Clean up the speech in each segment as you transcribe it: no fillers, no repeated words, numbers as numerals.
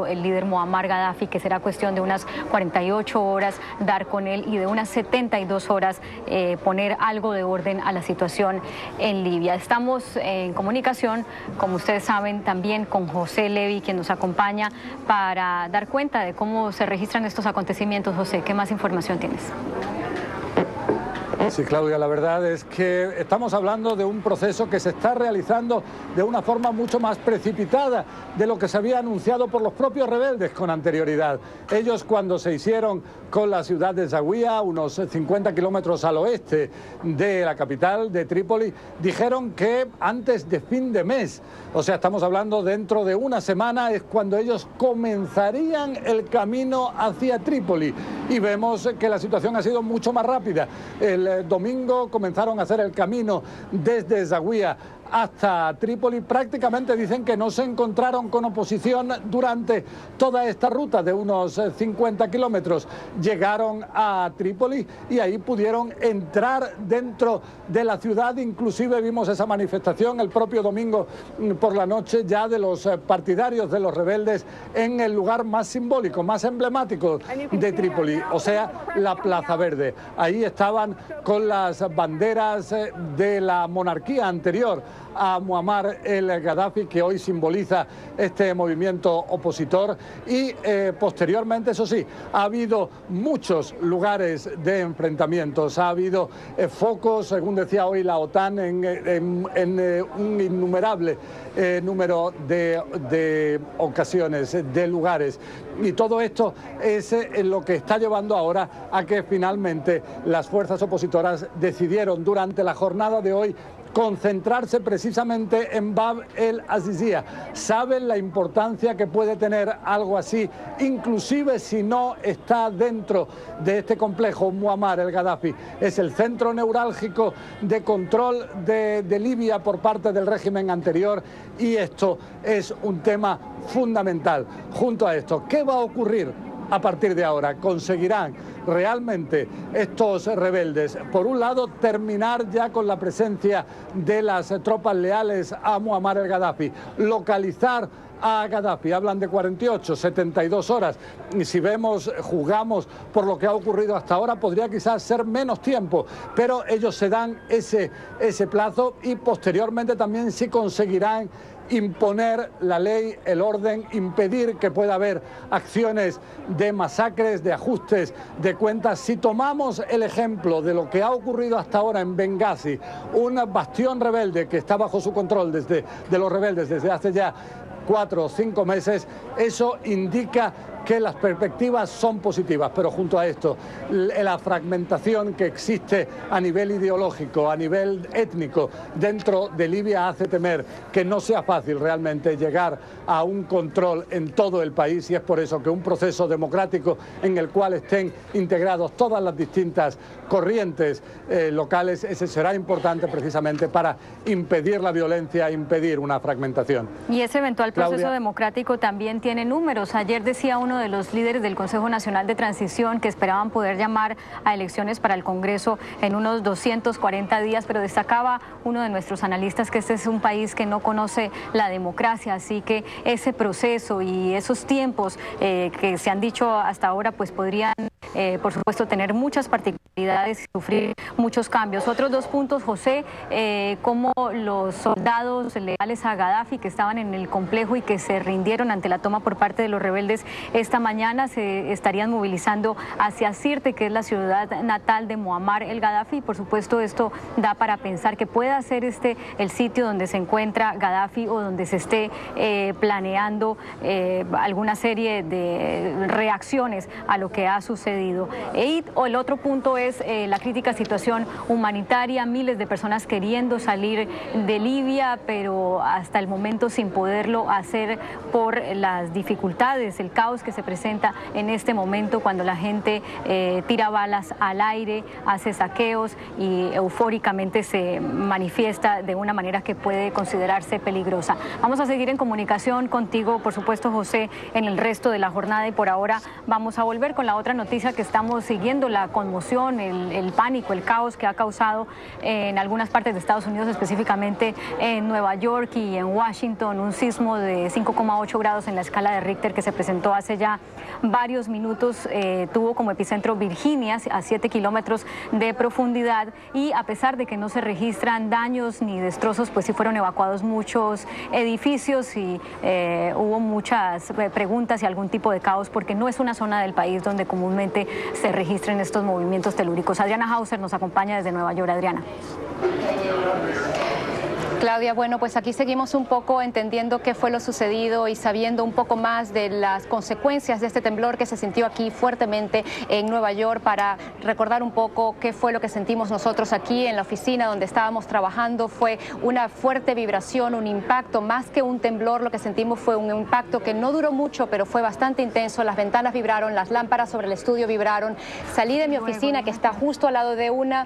el líder Muammar Gaddafi, que será cuestión de unas 48 horas dar con él y de unas 72 horas poner algo de orden a la situación en Libia. Estamos en comunicación, como ustedes saben, también con José Levi, quien nos acompaña para dar cuenta de cómo se registran estos acontecimientos. José, ¿qué más información tienes? Sí, Claudia, la verdad es que estamos hablando de un proceso que se está realizando de una forma mucho más precipitada de lo que se había anunciado por los propios rebeldes con anterioridad. Ellos, cuando se hicieron con la ciudad de Zawiya, unos 50 kilómetros al oeste de la capital, de Trípoli, dijeron que antes de fin de mes, o sea, estamos hablando dentro de una semana, es cuando ellos comenzarían el camino hacia Trípoli. Y vemos que la situación ha sido mucho más rápida. El domingo comenzaron a hacer el camino desde Zawiya hasta Trípoli. Prácticamente dicen que no se encontraron con oposición durante toda esta ruta de unos 50 kilómetros. Llegaron a Trípoli y ahí pudieron entrar dentro de la ciudad. Inclusive vimos esa manifestación el propio domingo por la noche ya de los partidarios de los rebeldes en el lugar más simbólico, más emblemático de Trípoli, o sea, la Plaza Verde. Ahí estaban con las banderas de la monarquía anterior a Muammar el Gaddafi, que hoy simboliza este movimiento opositor. Y posteriormente, eso sí, ha habido muchos lugares de enfrentamientos, ha habido focos, según decía hoy la OTAN, en un innumerable número de ocasiones, de lugares. Y todo esto es lo que está llevando ahora a que finalmente las fuerzas opositoras decidieron durante la jornada de hoy concentrarse precisamente en Bab el Azizia. Saben la importancia que puede tener algo así, inclusive si no está dentro de este complejo. Muammar el Gaddafi es el centro neurálgico de control de Libia por parte del régimen anterior, y esto es un tema fundamental. Junto a esto, ¿qué va a ocurrir a partir de ahora? ¿Conseguirán realmente estos rebeldes, por un lado, terminar ya con la presencia de las tropas leales a Muammar el Gaddafi, localizar a Gaddafi? Hablan de 48, 72 horas. Y si jugamos por lo que ha ocurrido hasta ahora, podría quizás ser menos tiempo, pero ellos se dan ese plazo, y posteriormente también sí conseguirán imponer la ley, el orden, impedir que pueda haber acciones de masacres, de ajustes de cuentas. Si tomamos el ejemplo de lo que ha ocurrido hasta ahora en Benghazi, un bastión rebelde que está bajo su control de los rebeldes desde hace ya 4 o 5 meses, eso indica que las perspectivas son positivas. Pero junto a esto, la fragmentación que existe a nivel ideológico, a nivel étnico dentro de Libia, hace temer que no sea fácil realmente llegar a un control en todo el país, y es por eso que un proceso democrático en el cual estén integrados todas las distintas corrientes locales, ese será importante precisamente para impedir la violencia, impedir una fragmentación. Y ese eventual proceso Claudia, democrático también tiene números. Ayer decía uno de los líderes del Consejo Nacional de Transición que esperaban poder llamar a elecciones para el Congreso en unos 240 días, pero destacaba uno de nuestros analistas que este es un país que no conoce la democracia, así que ese proceso y esos tiempos que se han dicho hasta ahora pues podrían por supuesto tener muchas particularidades y sufrir muchos cambios. Otros dos puntos, José, cómo los soldados leales a Gaddafi que estaban en el complejo y que se rindieron ante la toma por parte de los rebeldes esta mañana se estarían movilizando hacia Sirte, que es la ciudad natal de Muammar el Gaddafi. Y por supuesto esto da para pensar que pueda ser el sitio donde se encuentra Gaddafi o donde se esté planeando alguna serie de reacciones a lo que ha sucedido. El otro punto es la crítica situación humanitaria, miles de personas queriendo salir de Libia, pero hasta el momento sin poderlo hacer por las dificultades, el caos que se presenta en este momento cuando la gente tira balas al aire, hace saqueos y eufóricamente se manifiesta de una manera que puede considerarse peligrosa. Vamos a seguir en comunicación contigo, por supuesto, José, en el resto de la jornada, y por ahora vamos a volver con la otra noticia que estamos siguiendo, la conmoción destrucción, el pánico, el caos que ha causado en algunas partes de Estados Unidos, específicamente en Nueva York y en Washington, un sismo de 5,8 grados en la escala de Richter que se presentó hace ya varios minutos, tuvo como epicentro Virginia, a 7 kilómetros de profundidad, y a pesar de que no se registran daños ni destrozos, pues sí fueron evacuados muchos edificios y hubo muchas preguntas y algún tipo de caos, porque no es una zona del país donde comúnmente se registren estos movimientos telúricos. Adriana Hauser nos acompaña desde Nueva York. Adriana. Claudia, bueno, pues aquí seguimos un poco entendiendo qué fue lo sucedido y sabiendo un poco más de las consecuencias de este temblor que se sintió aquí fuertemente en Nueva York, para recordar un poco qué fue lo que sentimos nosotros aquí en la oficina donde estábamos trabajando. Fue una fuerte vibración, un impacto, más que un temblor. Lo que sentimos fue un impacto que no duró mucho, pero fue bastante intenso. Las ventanas vibraron, las lámparas sobre el estudio vibraron. Salí de mi oficina, que está justo al lado de una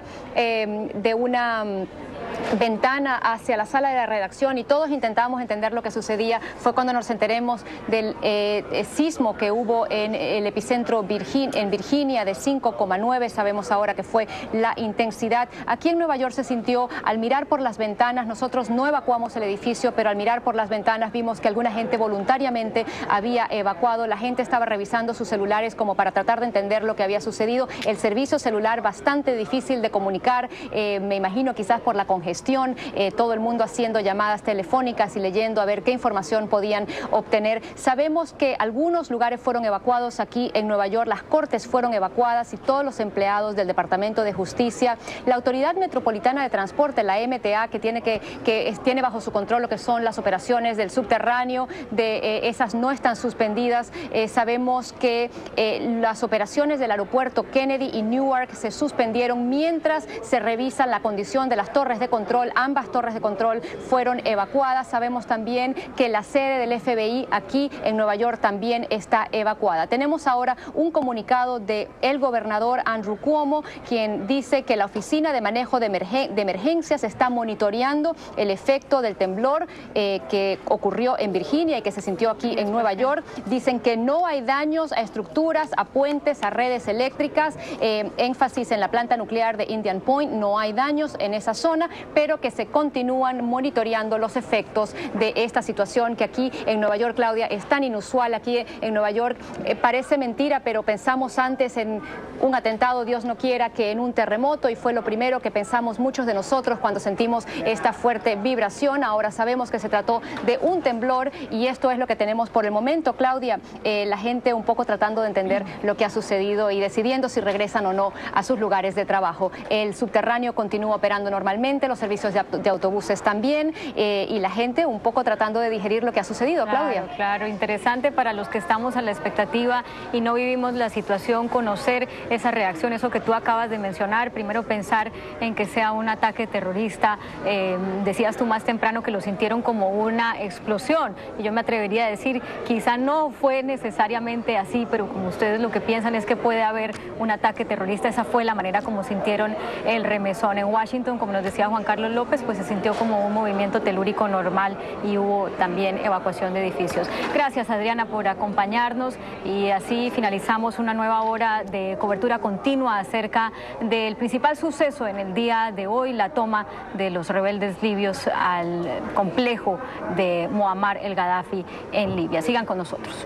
ventana hacia la sala de la redacción, y todos intentábamos entender lo que sucedía. Fue cuando nos enteremos del sismo que hubo en el epicentro en Virginia de 5,9. Sabemos ahora que fue la intensidad. Aquí en Nueva York se sintió al mirar por las ventanas. Nosotros no evacuamos el edificio, pero al mirar por las ventanas vimos que alguna gente voluntariamente había evacuado. La gente estaba revisando sus celulares como para tratar de entender lo que había sucedido. El servicio celular bastante difícil de comunicar, me imagino quizás por la congestión, todo el mundo haciendo llamadas telefónicas y leyendo a ver qué información podían obtener. Sabemos que algunos lugares fueron evacuados aquí en Nueva York, las cortes fueron evacuadas y todos los empleados del Departamento de Justicia. La Autoridad Metropolitana de Transporte, la MTA, que tiene bajo su control lo que son las operaciones del subterráneo, esas no están suspendidas. Sabemos que las operaciones del aeropuerto Kennedy y Newark se suspendieron mientras se revisa la condición de las torres de control. Ambas torres de control fueron evacuadas. Sabemos también que la sede del FBI aquí en Nueva York también está evacuada. Tenemos ahora un comunicado del gobernador Andrew Cuomo, quien dice que la Oficina de Manejo de Emergencias está monitoreando el efecto del temblor que ocurrió en Virginia y que se sintió aquí en Nueva York. Dicen que no hay daños a estructuras, a puentes, a redes eléctricas. Énfasis en la planta nuclear de Indian Point. No hay daños en esa zona, pero que se continúan monitoreando los efectos de esta situación que aquí en Nueva York, Claudia, es tan inusual. Aquí en Nueva York parece mentira, pero pensamos antes en un atentado, Dios no quiera, que en un terremoto, y fue lo primero que pensamos muchos de nosotros cuando sentimos esta fuerte vibración. Ahora sabemos que se trató de un temblor y esto es lo que tenemos por el momento, Claudia. La gente un poco tratando de entender lo que ha sucedido y decidiendo si regresan o no a sus lugares de trabajo. El subterráneo continúa operando normalmente, los servicios de autobuses también, y la gente un poco tratando de digerir lo que ha sucedido, Claudia. Claro, interesante para los que estamos a la expectativa y no vivimos la situación, conocer esa reacción, eso que tú acabas de mencionar. Primero pensar en que sea un ataque terrorista. Decías tú más temprano que lo sintieron como una explosión, y yo me atrevería a decir, quizá no fue necesariamente así, pero como ustedes lo que piensan es que puede haber un ataque terrorista. Esa fue la manera como sintieron el remesón. En Washington, como nos decía Juan Carlos López, pues se sintió como un movimiento telúrico normal y hubo también evacuación de edificios. Gracias, Adriana, por acompañarnos, y así finalizamos una nueva hora de cobertura continua acerca del principal suceso en el día de hoy, la toma de los rebeldes libios al complejo de Muammar el Gaddafi en Libia. Sigan con nosotros.